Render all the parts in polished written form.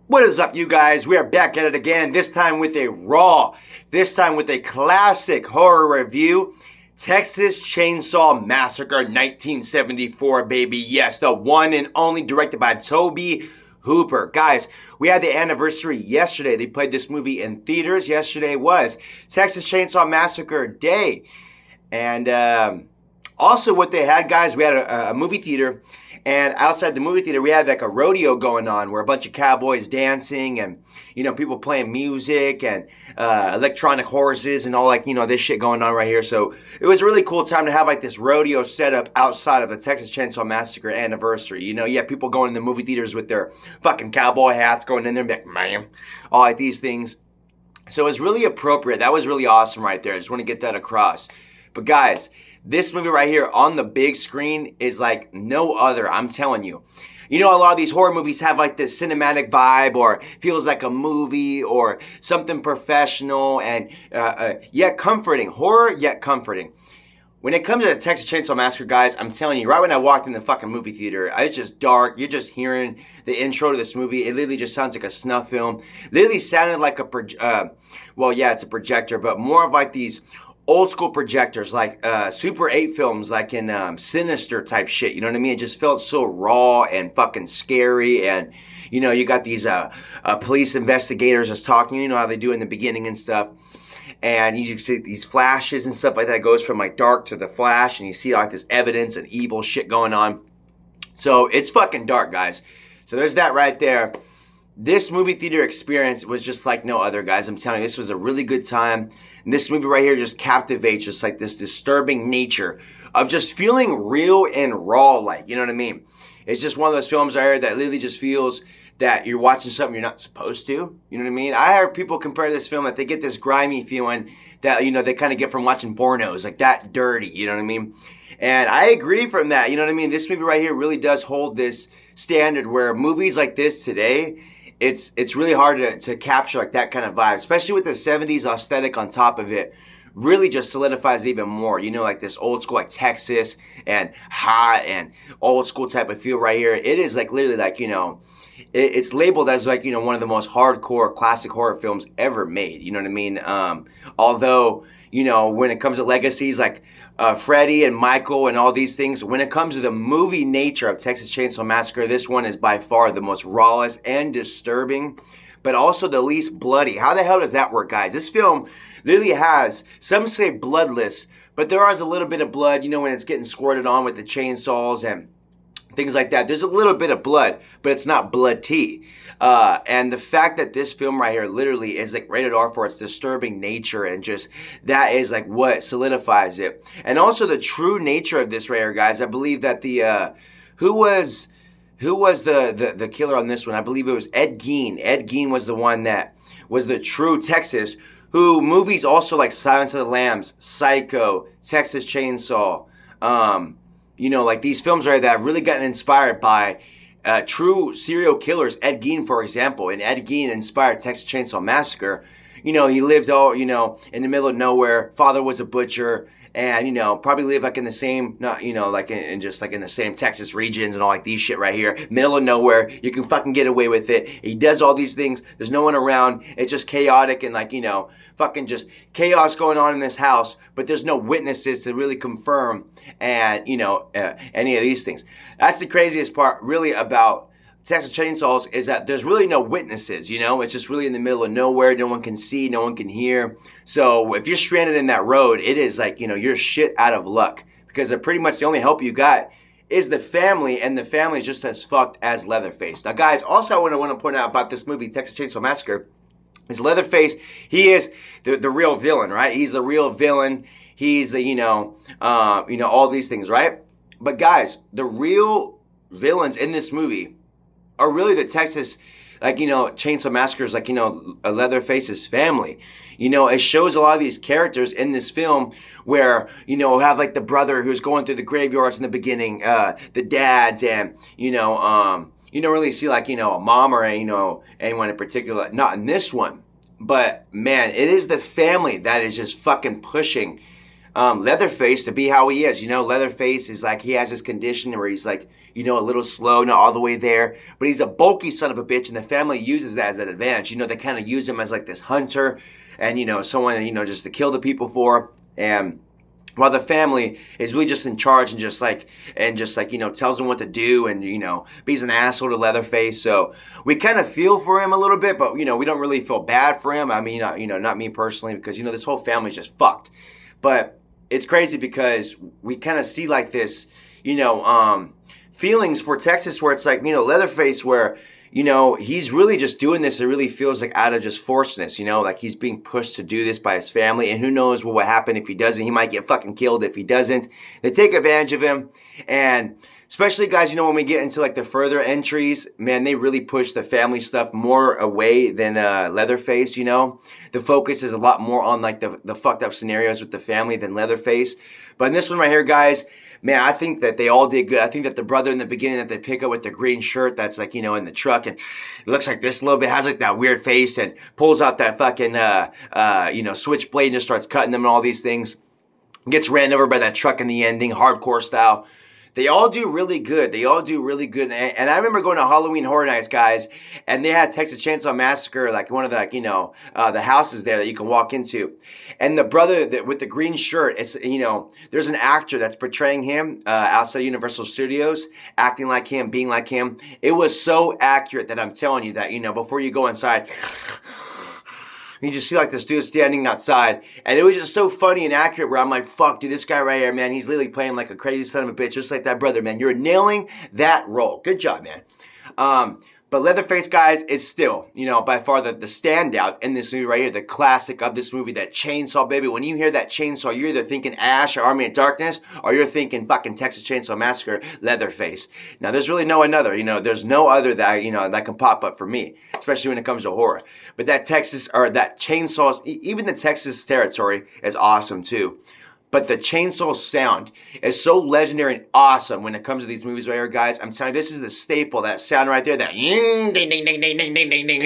What is up, you guys? We are back at it again, this time with a classic horror review. Texas Chainsaw Massacre 1974, baby. Yes, the one and only, directed by Tobe Hooper. Guys, we had the anniversary yesterday. They played this movie in theaters. Yesterday was Texas Chainsaw Massacre Day. And also what they had, guys, we had a movie theater. And outside the movie theater, we had like a rodeo going on where a bunch of cowboys dancing and, people playing music and electronic horses and all this shit going on right here. So it was a really cool time to have like this rodeo set up outside of the Texas Chainsaw Massacre anniversary. You have people going in the movie theaters with their fucking cowboy hats going in there and be like, man, all like these things. So it was really appropriate. That was really awesome right there. I just want to get that across. But guys, this movie right here on the big screen is like no other, I'm telling you. A lot of these horror movies have like this cinematic vibe or feels like a movie or something professional and yet comforting. Horror, yet comforting. When it comes to the Texas Chainsaw Massacre, guys, I'm telling you, right when I walked in the fucking movie theater, it's just dark. You're just hearing the intro to this movie. It literally just sounds like a snuff film. Literally sounded like it's a projector, but more of like these old school projectors, like Super 8 films, like in Sinister type shit, you know what I mean? It just felt so raw and fucking scary, and you got these police investigators just talking, how they do in the beginning and stuff, and you see these flashes and stuff like that. It goes from like dark to the flash, and you see like this evidence and evil shit going on. So it's fucking dark, guys. So there's that right there. This movie theater experience was just like no other, guys. I'm telling you, this was a really good time. And this movie right here just captivates, just like this disturbing nature of just feeling real and raw, like, you know what I mean? It's just one of those films right here that literally just feels that you're watching something you're not supposed to. You know what I mean? I heard people compare this film that they get this grimy feeling that, they kind of get from watching pornos, like that dirty, you know what I mean? And I agree from that, you know what I mean? This movie right here really does hold this standard where movies like this today, it's really hard to capture like that kind of vibe, especially with the 70s aesthetic on top of it. Really just solidifies it even more. Like this old school, like Texas and hot and old school type of feel right here. It is like literally like, it's labeled as like, one of the most hardcore classic horror films ever made. You know what I mean? Although, when it comes to legacies like Freddy and Michael and all these things, when it comes to the movie nature of Texas Chainsaw Massacre, this one is by far the most rawest and disturbing, but also the least bloody. How the hell does that work, guys? This film literally has, some say bloodless, but there is a little bit of blood, when it's getting squirted on with the chainsaws and things like that. There's a little bit of blood, but it's not blood tea. And the fact that this film right here literally is like rated R for its disturbing nature, and just that is like what solidifies it. And also the true nature of this right here, guys. I believe that the who was the killer on this one? I believe it was Ed Gein. Ed Gein was the one that was the true Texas, who movies also like Silence of the Lambs, Psycho, Texas Chainsaw, like these films right that have really gotten inspired by true serial killers. Ed Gein, for example, and Ed Gein inspired Texas Chainsaw Massacre. He lived all, in the middle of nowhere. Father was a butcher, and, probably lived like in the same, not, like in just like in the same Texas regions and all like these shit right here. Middle of nowhere. You can fucking get away with it. He does all these things. There's no one around. It's just chaotic and like, fucking just chaos going on in this house, but there's no witnesses to really confirm and, any of these things. That's the craziest part really about Texas Chainsaws, is that there's really no witnesses, it's just really in the middle of nowhere. No one can see, no one can hear. So if you're stranded in that road, it is like, you're shit out of luck, because pretty much the only help you got is the family, and the family is just as fucked as Leatherface. Now, guys, also I want to point out about this movie, Texas Chainsaw Massacre, is Leatherface, he is the real villain, right? He's the real villain. He's the, all these things, right? But guys, the real villains in this movie are really the Texas, Chainsaw Massacre's, Leatherface's family. It shows a lot of these characters in this film where, have like the brother who's going through the graveyards in the beginning, the dads, and, you don't really see like, a mom or, anyone in particular, not in this one. But man, it is the family that is just fucking pushing Leatherface to be how he is. Leatherface is like, he has this condition where he's like, you know, a little slow, not all the way there. But he's a bulky son of a bitch, and the family uses that as an advantage. You know, they kind of use him as like this hunter and, you know, someone, you know, just to kill the people for. And while the family is really just in charge and just like, you know, tells them what to do, and, you know, he's an asshole to Leatherface. So we kind of feel for him a little bit, but, you know, we don't really feel bad for him. I mean, you know, not me personally, because, you know, this whole family's just fucked. But it's crazy because we kind of see like this, you know, feelings for Texas where it's like, you know, Leatherface, where, you know, he's really just doing this. It really feels like out of just forcedness, you know, like he's being pushed to do this by his family. And who knows what will happen if he doesn't. He might get fucking killed if he doesn't. They take advantage of him. And especially, guys, you know, when we get into like the further entries, man, they really push the family stuff more away than Leatherface, you know. The focus is a lot more on like the fucked up scenarios with the family than Leatherface. But in this one right here, guys, man, I think that they all did good. I think that the brother in the beginning that they pick up with the green shirt that's like, you know, in the truck, and it looks like this a little bit, has like that weird face, and pulls out that fucking, you know, switchblade and just starts cutting them and all these things. Gets ran over by that truck in the ending, hardcore style. They all do really good. They all do really good. And I remember going to Halloween Horror Nights, guys, and they had Texas Chainsaw Massacre, like one of the, like, you know, the houses there that you can walk into. And the brother that with the green shirt, it's, you know, there's an actor that's portraying him outside Universal Studios, acting like him, being like him. It was so accurate that I'm telling you that, you know, before you go inside, you just see like this dude standing outside, and it was just so funny and accurate where I'm like, fuck, dude, this guy right here, man, he's literally playing like a crazy son of a bitch, just like that brother, man. You're nailing that role. Good job, man. But Leatherface, guys, is still, you know, by far the standout in this movie right here, the classic of this movie, that chainsaw, baby. When you hear that chainsaw, you're either thinking Ash or Army of Darkness, or you're thinking fucking Texas Chainsaw Massacre, Leatherface. Now, there's really no another, you know, there's no other that, you know, that can pop up for me, especially when it comes to horror. But that Texas, or that chainsaw, even the Texas territory is awesome too. But the chainsaw sound is so legendary and awesome when it comes to these movies right here, guys. I'm telling you, this is the staple, that sound right there, that ding, ding, ding, ding, ding, ding, ding, ding, ding,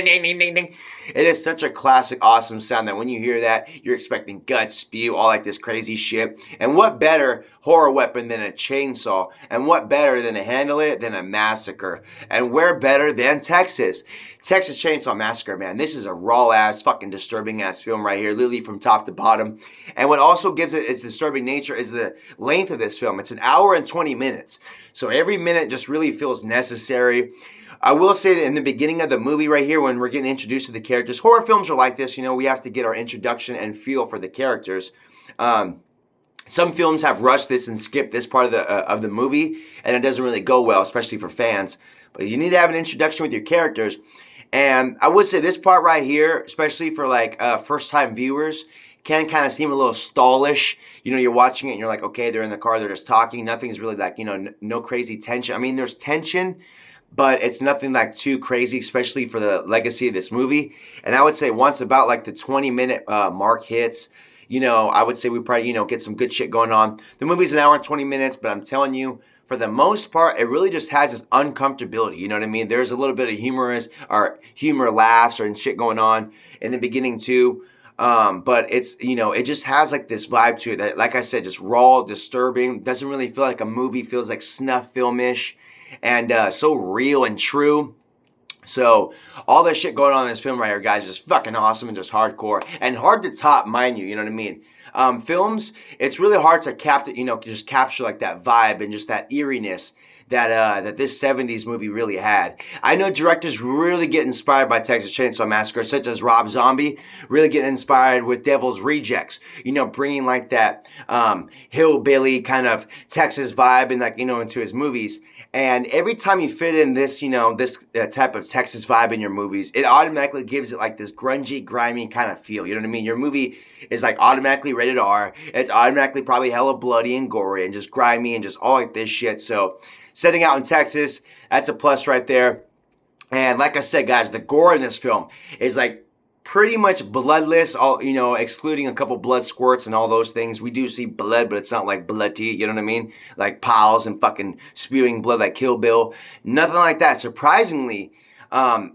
ding, ding, ding. It is such a classic, awesome sound that when you hear that, you're expecting guts, spew, all like this crazy shit. And what better horror weapon than a chainsaw? And what better than to handle it than a massacre? And where better than Texas? Texas Chainsaw Massacre, man. This is a raw-ass, fucking disturbing-ass film right here, literally from top to bottom. And what also gives it its disturbing nature is the length of this film. It's an hour and 20 minutes. So every minute just really feels necessary. I will say that in the beginning of the movie right here, when we're getting introduced to the characters, horror films are like this, you know, we have to get our introduction and feel for the characters. Some films have rushed this and skipped this part of the movie, and it doesn't really go well, especially for fans. But you need to have an introduction with your characters. And I would say this part right here, especially for like first-time viewers, can kind of seem a little stallish. You know, you're watching it and you're like, okay, they're in the car, they're just talking. Nothing's really like, you know, no crazy tension. I mean, there's tension, but it's nothing like too crazy, especially for the legacy of this movie. And I would say once about like the 20-minute mark hits, you know, I would say we probably, you know, get some good shit going on. The movie's an hour and 20 minutes, but I'm telling you, for the most part, it really just has this uncomfortability. You know what I mean? There's a little bit of humor laughs or shit going on in the beginning too. But it's, you know, it just has like this vibe to it that, like I said, just raw, disturbing. Doesn't really feel like a movie. Feels like snuff filmish, and so real and true. So all that shit going on in this film right here, guys, is just fucking awesome and just hardcore and hard to top, mind you. You know what I mean? Films, it's really hard to just capture like that vibe and just that eeriness that this 70s movie really had. I know directors really get inspired by Texas Chainsaw Massacre, such as Rob Zombie, really get inspired with Devil's Rejects, you know, bringing like that hillbilly kind of Texas vibe and like, you know, into his movies. And every time you fit in this, you know, this type of Texas vibe in your movies, it automatically gives it like this grungy, grimy kind of feel. You know what I mean? Your movie is like automatically rated R. It's automatically probably hella bloody and gory and just grimy and just all like this shit. So setting out in Texas, that's a plus right there. And like I said, guys, the gore in this film is like pretty much bloodless, all, you know, excluding a couple blood squirts and all those things. We do see blood, but it's not like bloody, you know what I mean? Like piles and fucking spewing blood like Kill Bill. Nothing like that. Surprisingly,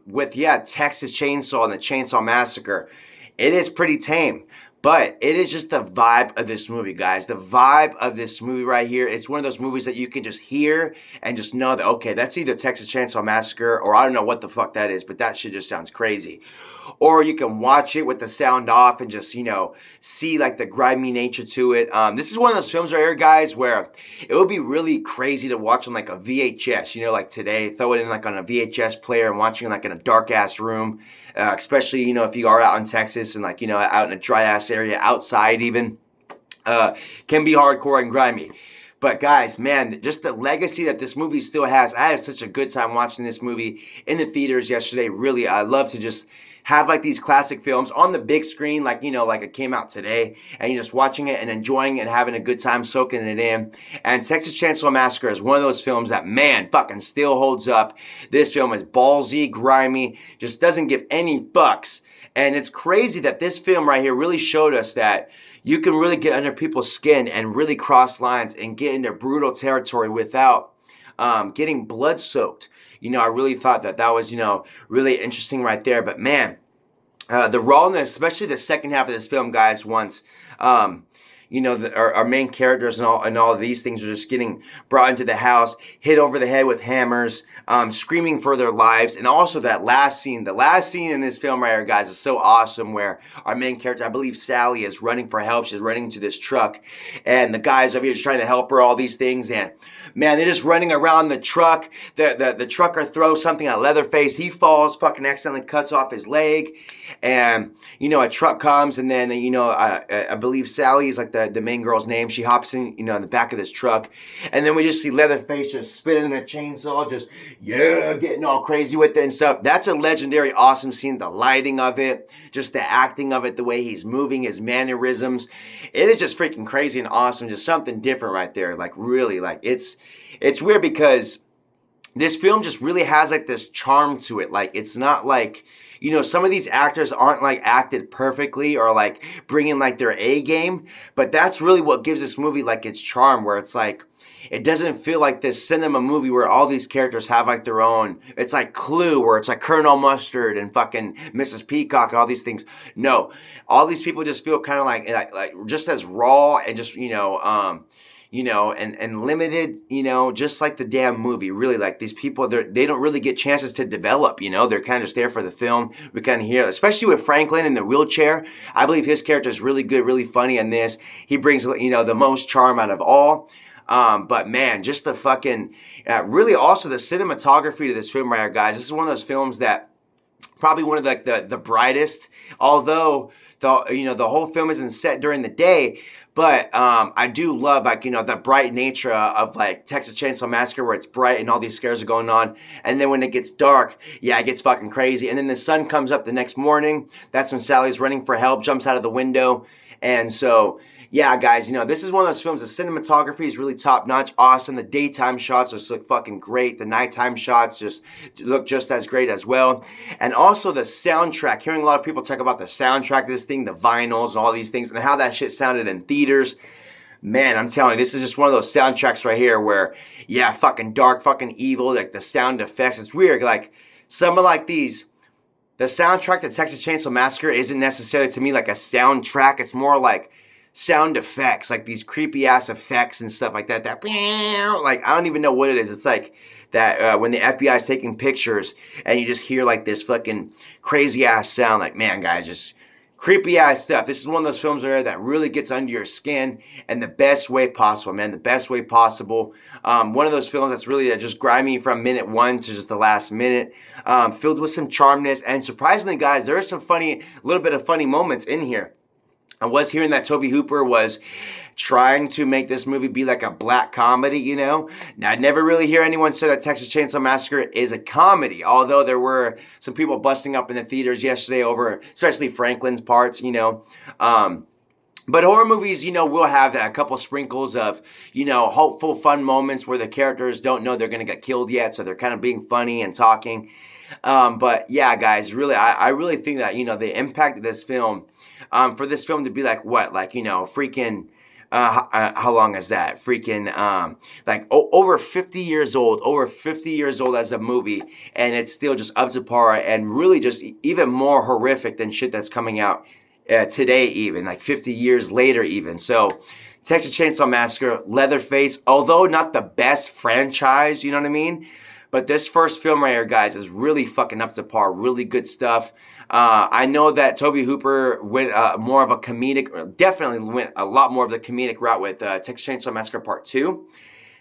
with, Texas Chainsaw and the Chainsaw Massacre, it is pretty tame. But it is just the vibe of this movie, guys. The vibe of this movie right here. It's one of those movies that you can just hear and just know that, okay, that's either Texas Chainsaw Massacre or I don't know what the fuck that is, but that shit just sounds crazy. Or you can watch it with the sound off and just, see like the grimy nature to it. This is one of those films right here, guys, where it would be really crazy to watch on like a VHS, like today, throw it in like on a VHS player and watching like in a dark ass room. Especially, if you are out in Texas and like, out in a dry ass area, outside even, can be hardcore and grimy. But guys, man, just the legacy that this movie still has. I had such a good time watching this movie in the theaters yesterday. Really, I love to just have like these classic films on the big screen, like, like it came out today, and you're just watching it and enjoying it and having a good time soaking it in. And Texas Chainsaw Massacre is one of those films that, man, fucking still holds up. This film is ballsy, grimy, just doesn't give any fucks. And it's crazy that this film right here really showed us that you can really get under people's skin and really cross lines and get into brutal territory without getting blood soaked. I really thought that was, really interesting right there. But man, the rawness, especially the second half of this film, guys, once, our main characters and all of these things are just getting brought into the house, hit over the head with hammers, screaming for their lives. And also that last scene, in this film right here, guys, is so awesome, where our main character, I believe Sally, is running for help. She's running to this truck, and the guys over here just trying to help her, all these things. And man, they're just running around the truck. The trucker throws something at Leatherface. He falls, fucking accidentally cuts off his leg. And, a truck comes, and then, I believe Sally is like the main girl's name. She hops in, in the back of this truck. And then we just see Leatherface just spinning the chainsaw, just, getting all crazy with it and stuff. That's a legendary, awesome scene. The lighting of it, just the acting of it, the way he's moving, his mannerisms. It is just freaking crazy and awesome. Just something different right there. Like, really, like, it's weird because this film just really has like this charm to it. Like, it's not like, some of these actors aren't like acted perfectly or like bringing like their A game, but that's really what gives this movie like its charm, where it's like, it doesn't feel like this cinema movie where all these characters have like their own. It's like Clue, where it's like Colonel Mustard and fucking Mrs. Peacock and all these things. No, all these people just feel kind of like just as raw and just, and limited, just like the damn movie. Really, like, these people, they don't really get chances to develop, they're kind of just there for the film. We kind of hear, especially with Franklin in the wheelchair. I believe his character is really good, really funny in this. He brings, the most charm out of all. But man, just the fucking, really also the cinematography to this film right here, guys. This is one of those films that probably one of the brightest, although the whole film isn't set during the day. But I do love, like, the bright nature of, like, Texas Chainsaw Massacre, where it's bright and all these scares are going on. And then when it gets dark, yeah, it gets fucking crazy. And then the sun comes up the next morning. That's when Sally's running for help, jumps out of the window. And so, yeah, guys, this is one of those films. The cinematography is really top-notch, awesome. The daytime shots just look fucking great. The nighttime shots just look just as great as well. And also the soundtrack. Hearing a lot of people talk about the soundtrack of this thing, the vinyls and all these things, and how that shit sounded in theaters. Man, I'm telling you, this is just one of those soundtracks right here where, yeah, fucking dark, fucking evil, like the sound effects. It's weird. Like, some of like these, the soundtrack to Texas Chainsaw Massacre isn't necessarily to me like a soundtrack. It's more like sound effects, like these creepy ass effects and stuff like that. Like, I don't even know what it is. It's like that when the FBI is taking pictures and you just hear like this fucking crazy ass sound. Like, man, guys, just creepy ass stuff. This is one of those films that really gets under your skin in the best way possible, man. The best way possible. One of those films that's really just grimy from minute one to just the last minute. Filled with some charmness, and surprisingly, guys, there are some little bit of funny moments in here. I was hearing that Tobe Hooper was trying to make this movie be like a black comedy, Now, I never really hear anyone say that Texas Chainsaw Massacre is a comedy, although there were some people busting up in the theaters yesterday over, especially Franklin's parts, But horror movies, will have a couple sprinkles of, hopeful, fun moments where the characters don't know they're going to get killed yet, so they're kind of being funny and talking. But yeah, guys, really, I really think that, the impact of this film, for this film to be like, what, like, freaking, how long is that? Freaking, over 50 years old as a movie, and it's still just up to par and really just even more horrific than shit that's coming out today, even like 50 years later, even. So, Texas Chainsaw Massacre, Leatherface, although not the best franchise, you know what I mean? But this first film right here, guys, is really fucking up to par. Really good stuff. I know that Tobe Hooper went more of a comedic, definitely went a lot more of the comedic route with Texas Chainsaw Massacre Part 2.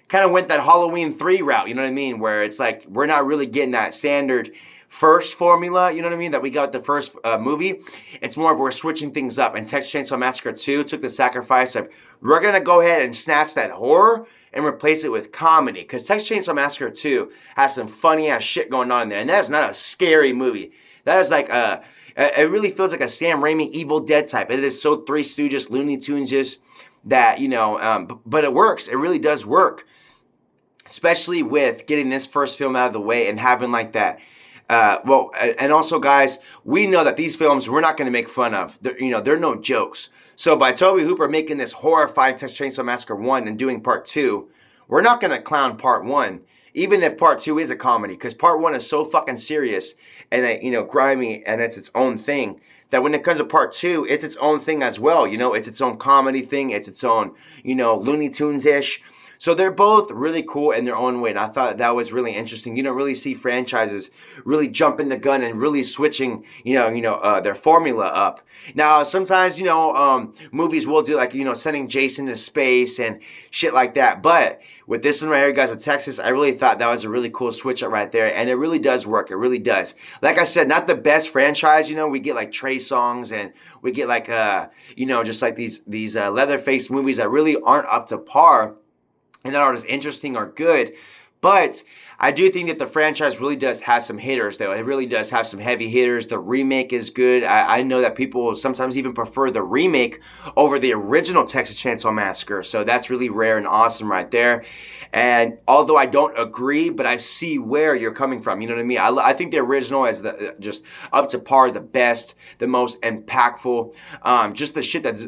Kind of went that Halloween 3 route, you know what I mean? Where it's like, we're not really getting that standard first formula, you know what I mean, that we got with the first movie. It's more of we're switching things up. And Texas Chainsaw Massacre 2 took the sacrifice of, we're going to go ahead and snatch that horror and replace it with comedy. Because Texas Chainsaw Massacre 2 has some funny ass shit going on in there. And that is not a scary movie. That is like it really feels like a Sam Raimi Evil Dead type. It is so Three Stooges, Looney Tunes-ish that, you know, but it works. It really does work. Especially with getting this first film out of the way and having like that. And also, guys, we know that these films we're not going to make fun of. They're no jokes. So by Tobe Hooper making this horrifying Texas Chainsaw Massacre 1 and doing Part 2, we're not going to clown Part 1, even if Part 2 is a comedy, because Part 1 is so fucking serious and that, grimy, and it's its own thing, that when it comes to Part 2, it's its own thing as well. It's its own comedy thing. It's its own, Looney Tunes-ish. So they're both really cool in their own way, and I thought that was really interesting. You don't really see franchises really jumping the gun and really switching, their formula up. Now, sometimes, movies will do like, sending Jason to space and shit like that. But with this one right here, guys, with Texas, I really thought that was a really cool switch up right there, and it really does work. It really does. Like I said, not the best franchise. We get like Trey songs, and we get like, just like these Leatherface movies that really aren't up to par. And that aren't as interesting or good. But I do think that the franchise really does have some hitters, though. It really does have some heavy hitters. The remake is good. I know that people sometimes even prefer the remake over the original Texas Chainsaw Massacre. So that's really rare and awesome right there. And although I don't agree, but I see where you're coming from. You know what I mean? I think the original is just up to par, the best, the most impactful. Just the shit that's,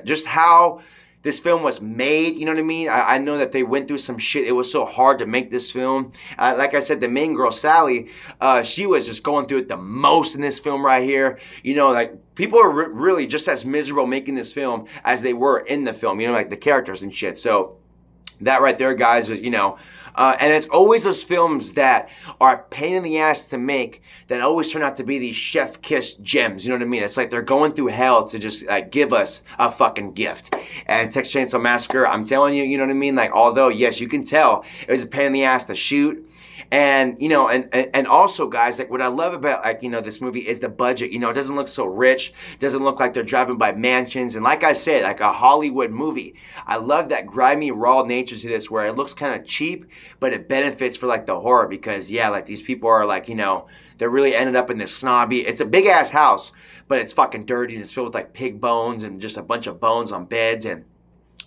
just how this film was made, you know what I mean? I know that they went through some shit. It was so hard to make this film. Like I said, the main girl, Sally, she was just going through it the most in this film right here. Like, people are really just as miserable making this film as they were in the film, like the characters and shit. So that right there, guys, was, and it's always those films that are a pain in the ass to make that always turn out to be these chef-kiss gems, you know what I mean? It's like they're going through hell to just give us a fucking gift. And Texas Chainsaw Massacre, I'm telling you, you know what I mean? Like, although, yes, you can tell it was a pain in the ass to shoot. And, and also, guys, like, what I love about, like, this movie is the budget. It doesn't look so rich. Doesn't look like they're driving by mansions. And like I said, like a Hollywood movie. I love that grimy, raw nature to this where it looks kind of cheap, but it benefits for, like, the horror because, yeah, like, these people are, like, they're really ended up in this snobby. It's a big-ass house, but it's fucking dirty. It's filled with, like, pig bones and just a bunch of bones on beds and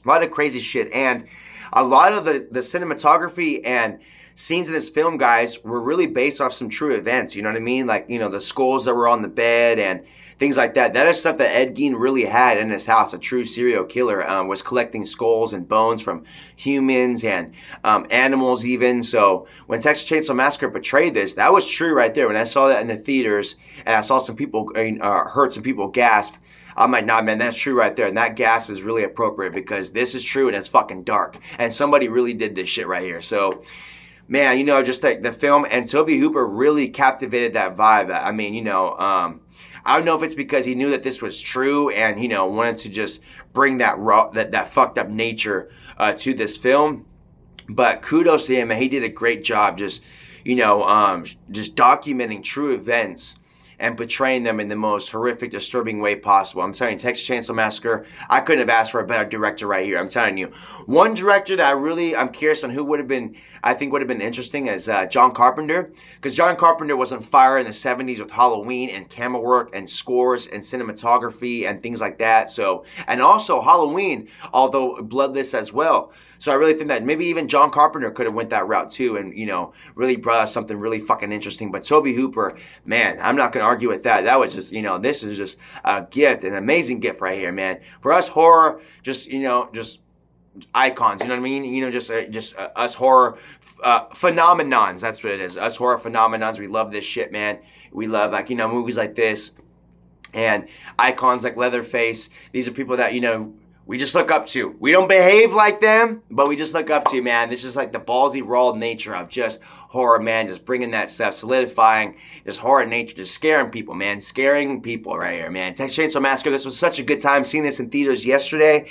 a lot of crazy shit. And a lot of the cinematography and scenes in this film, guys, were really based off some true events, you know what I mean? Like, the skulls that were on the bed and things like that. That is stuff that Ed Gein really had in his house. A true serial killer was collecting skulls and bones from humans and animals even. So when Texas Chainsaw Massacre portrayed this, that was true right there. When I saw that in the theaters and I saw some people, heard some people gasp, I'm like, nah, man, that's true right there. And that gasp is really appropriate because this is true and it's fucking dark. And somebody really did this shit right here. So, man, just like the film and Tobe Hooper really captivated that vibe. I mean, I don't know if it's because he knew that this was true and, wanted to just bring that raw, that fucked up nature to this film. But kudos to him, and he did a great job just documenting true events and portraying them in the most horrific, disturbing way possible. I'm telling you, Texas Chainsaw Massacre, I couldn't have asked for a better director right here. I'm telling you. One director that I'm curious on who I think would have been interesting is John Carpenter. Because John Carpenter was on fire in the 70s with Halloween and camera work and scores and cinematography and things like that. So, and also Halloween, although bloodless as well. So I really think that maybe even John Carpenter could have went that route too and, really brought us something really fucking interesting. But Tobe Hooper, man, I'm not going to argue with that. That was just, this is just a gift, an amazing gift right here, man. For us horror, just icons, you know what I mean? Just us horror phenomenons. That's what it is. Us horror phenomenons. We love this shit, man. We love, movies like this. And icons like Leatherface, these are people that, we just look up to. We don't behave like them, but we just look up to, man. This is like the ballsy, raw nature of just horror, man. Just bringing that stuff, solidifying just horror nature, just scaring people, man. Scaring people right here, man. Texas Chainsaw Massacre, this was such a good time seeing this in theaters yesterday.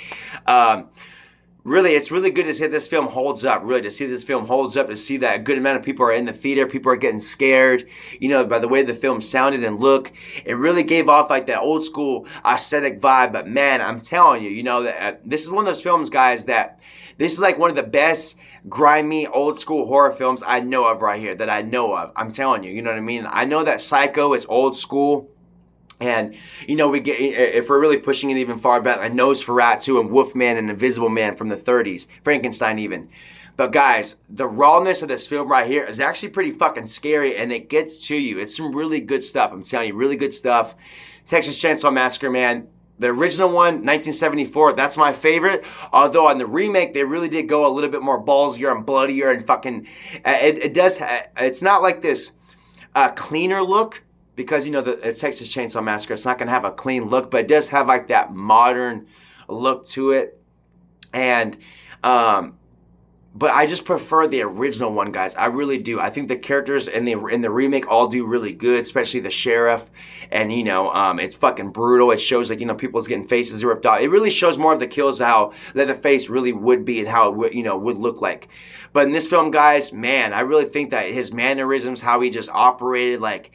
Really, it's really good to see this film holds up. Really, to see this film holds up, to see that a good amount of people are in the theater. People are getting scared, by the way the film sounded and looked. It really gave off like that old school aesthetic vibe. But man, I'm telling you, that this is one of those films, guys, that this is like one of the best grimy old school horror films I know of right here, that I know of. I'm telling you, you know what I mean? I know that Psycho is old school. And, we get, if we're really pushing it even far back, like Nosferatu and Wolfman and Invisible Man from the 30s, Frankenstein even. But guys, the rawness of this film right here is actually pretty fucking scary, and it gets to you. It's some really good stuff. I'm telling you, really good stuff. Texas Chainsaw Massacre, man. The original one, 1974, that's my favorite. Although on the remake, they really did go a little bit more ballsier and bloodier and fucking, it's not like this cleaner look. Because, the Texas Chainsaw Massacre, it's not going to have a clean look, but it does have, like, that modern look to it. And, but I just prefer the original one, guys. I really do. I think the characters in the remake all do really good, especially the sheriff. And, it's fucking brutal. It shows, like, people's getting faces ripped off. It really shows more of the kills, how Leatherface really would be and how it would, would look like. But in this film, guys, man, I really think that his mannerisms, how he just operated, like,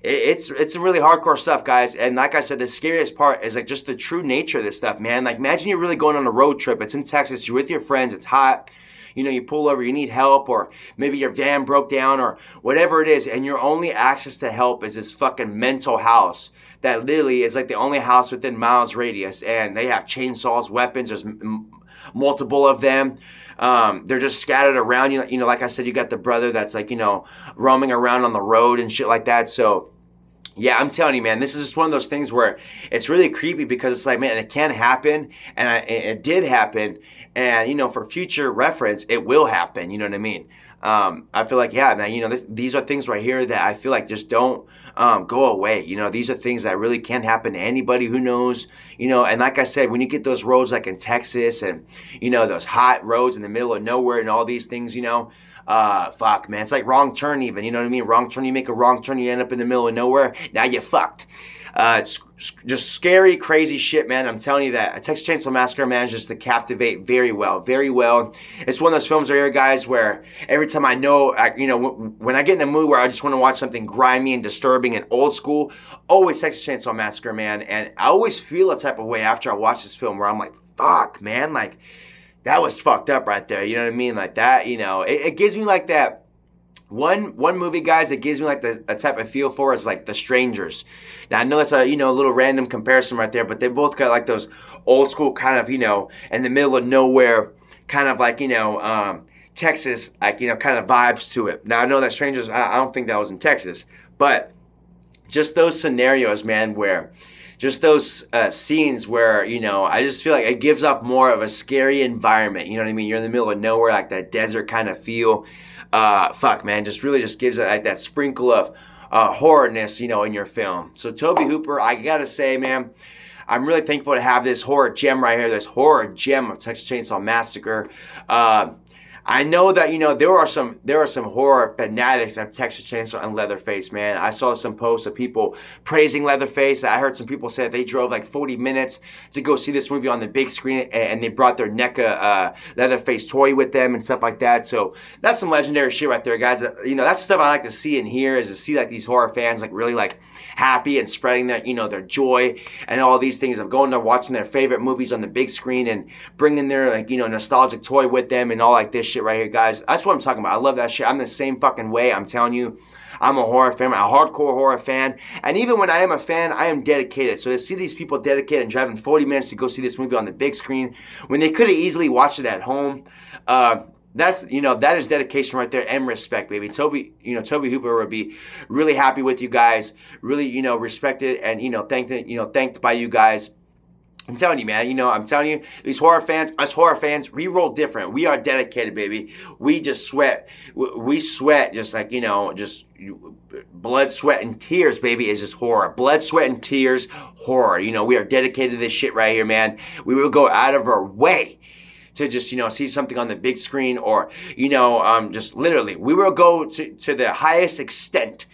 it's really hardcore stuff, guys. And like I said, the scariest part is like just the true nature of this stuff, man. Like, imagine you're really going on a road trip. It's in Texas. You're with your friends. It's hot. You pull over. You need help, or maybe your van broke down, or whatever it is. And your only access to help is this fucking mental house that literally is like the only house within miles radius. And they have chainsaws, weapons. There's multiple of them. They're just scattered around. Like I said, you got the brother that's like, roaming around on the road and shit like that. So, yeah, I'm telling you, man, this is just one of those things where it's really creepy, because it's like, man, it can happen, and it did happen, and, for future reference, it will happen, you know what I mean? I feel like, yeah, man, these are things right here that I feel like just don't go away. These are things that really can happen to anybody who knows, and like I said, when you get those roads like in Texas and, those hot roads in the middle of nowhere and all these things, fuck, man, it's like Wrong Turn even, you know what I mean? Wrong turn, you make a wrong turn, you end up in the middle of nowhere, now you're fucked. It's just scary, crazy shit, man. I'm telling you that. Texas Chainsaw Massacre manages to captivate very well, very well. It's one of those films right here, guys, where every time I know, when I get in a mood where I just want to watch something grimy and disturbing and old school, always Texas Chainsaw Massacre, man. And I always feel a type of way after I watch this film where I'm like, fuck, man, like, that was fucked up right there. You know what I mean? Like that, it gives me like that. One movie, guys, it gives me like a type of feel for is like The Strangers. Now, I know that's a, a little random comparison right there, but they both got like those old school kind of, in the middle of nowhere, kind of like, Texas, like, kind of vibes to it. Now, I know that Strangers, I don't think that was in Texas, but just those scenarios, man, where just those scenes where, I just feel like it gives off more of a scary environment. You know what I mean? You're in the middle of nowhere, like that desert kind of feel. Fuck, man, just really just gives it like that sprinkle of horrorness, in your film. So Tobe Hooper, I gotta say, man, I'm really thankful to have this horror gem right here, this horror gem of Texas Chainsaw Massacre. I know that, there are some horror fanatics of Texas Chainsaw and Leatherface, man. I saw some posts of people praising Leatherface. I heard some people say that they drove like 40 minutes to go see this movie on the big screen, and they brought their NECA Leatherface toy with them and stuff like that. So that's some legendary shit right there, guys. That's stuff I like to see and hear, is to see like these horror fans like really like happy and spreading their, their joy and all these things of going to watching their favorite movies on the big screen and bringing their like, nostalgic toy with them and all like this shit right here, guys. That's what I'm talking about. I love that shit. I'm the same fucking way. I'm telling you, I'm a horror fan. I'm a hardcore horror fan. And even when I am a fan, I am dedicated. So to see these people dedicated and driving 40 minutes to go see this movie on the big screen when they could have easily watched it at home, that's, that is dedication right there and respect, baby. Tobe Hooper would be really happy with you guys, really, respected and, thanked by you guys. I'm telling you, man. I'm telling you, these horror fans, us horror fans, we roll different. We are dedicated, baby. We just sweat. We sweat just like, just blood, sweat, and tears, baby, is just horror. Blood, sweat, and tears, horror. We are dedicated to this shit right here, man. We will go out of our way to just, see something on the big screen, or, just literally, we will go to the highest extent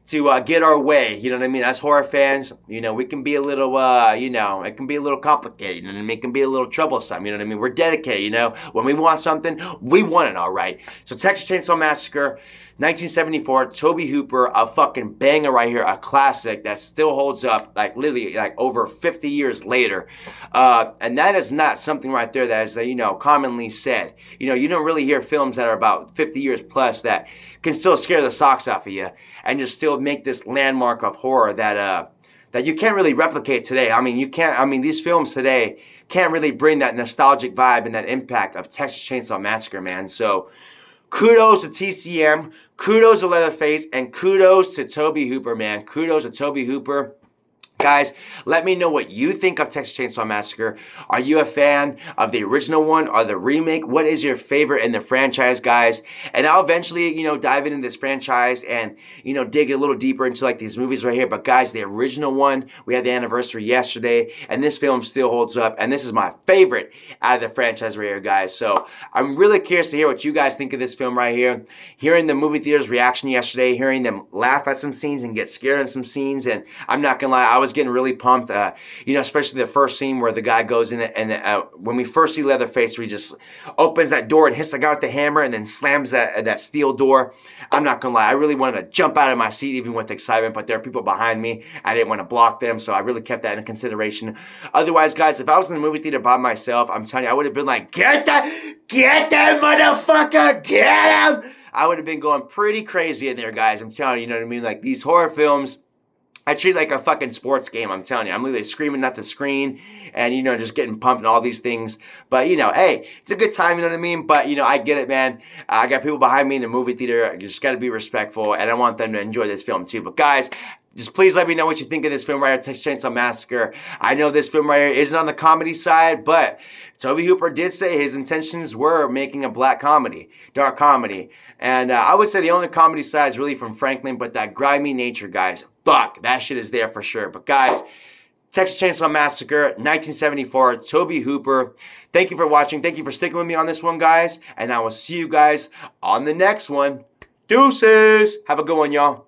to get our way. You know what I mean? As horror fans, we can be a little, it can be a little complicated, and it can be a little troublesome. You know what I mean? We're dedicated, when we want something, we want it all right. So Texas Chainsaw Massacre, 1974, Tobe Hooper, a fucking banger right here, a classic that still holds up, like literally like over 50 years later. And that is not something right there that is, commonly said. You don't really hear films that are about 50 years plus that can still scare the socks off of you and just still make this landmark of horror that you can't really replicate today. I mean, these films today can't really bring that nostalgic vibe and that impact of Texas Chainsaw Massacre, man. So kudos to TCM, kudos to Leatherface, and kudos to Tobe Hooper, man. Kudos to Tobe Hooper. Guys, let me know what you think of Texas Chainsaw Massacre. Are you a fan of the original one or the remake? What is your favorite in the franchise, guys? And I'll eventually, dive into this franchise and, dig a little deeper into like these movies right here. But guys, the original one, we had the anniversary yesterday, and this film still holds up. And this is my favorite out of the franchise right here, guys. So I'm really curious to hear what you guys think of this film right here. Hearing the movie theater's reaction yesterday, hearing them laugh at some scenes and get scared in some scenes. And I'm not gonna lie, I was getting really pumped, especially the first scene where the guy goes in and when we first see Leatherface, where he just opens that door and hits the guy with the hammer and then slams that steel door. I'm not gonna lie, I really wanted to jump out of my seat even with excitement, but there are people behind me. I didn't want to block them, so I really kept that in consideration. Otherwise, guys, if I was in the movie theater by myself, I'm telling you, I would have been like, get that motherfucker, get him! I would have been going pretty crazy in there, guys. I'm telling you, you know what I mean? Like, these horror films, I treat it like a fucking sports game, I'm telling you. I'm literally screaming at the screen and, just getting pumped and all these things. But, hey, it's a good time, you know what I mean? But, I get it, man. I got people behind me in the movie theater. You just got to be respectful, and I want them to enjoy this film too. But, guys, just please let me know what you think of this film right here, Texas Chainsaw Massacre. I know this film right here isn't on the comedy side, but Tobe Hooper did say his intentions were making a black comedy, dark comedy. And I would say the only comedy side is really from Franklin, but that grimy nature, guys, fuck, that shit is there for sure. But guys, Texas Chainsaw Massacre, 1974, Tobe Hooper. Thank you for watching. Thank you for sticking with me on this one, guys. And I will see you guys on the next one. Deuces. Have a good one, y'all.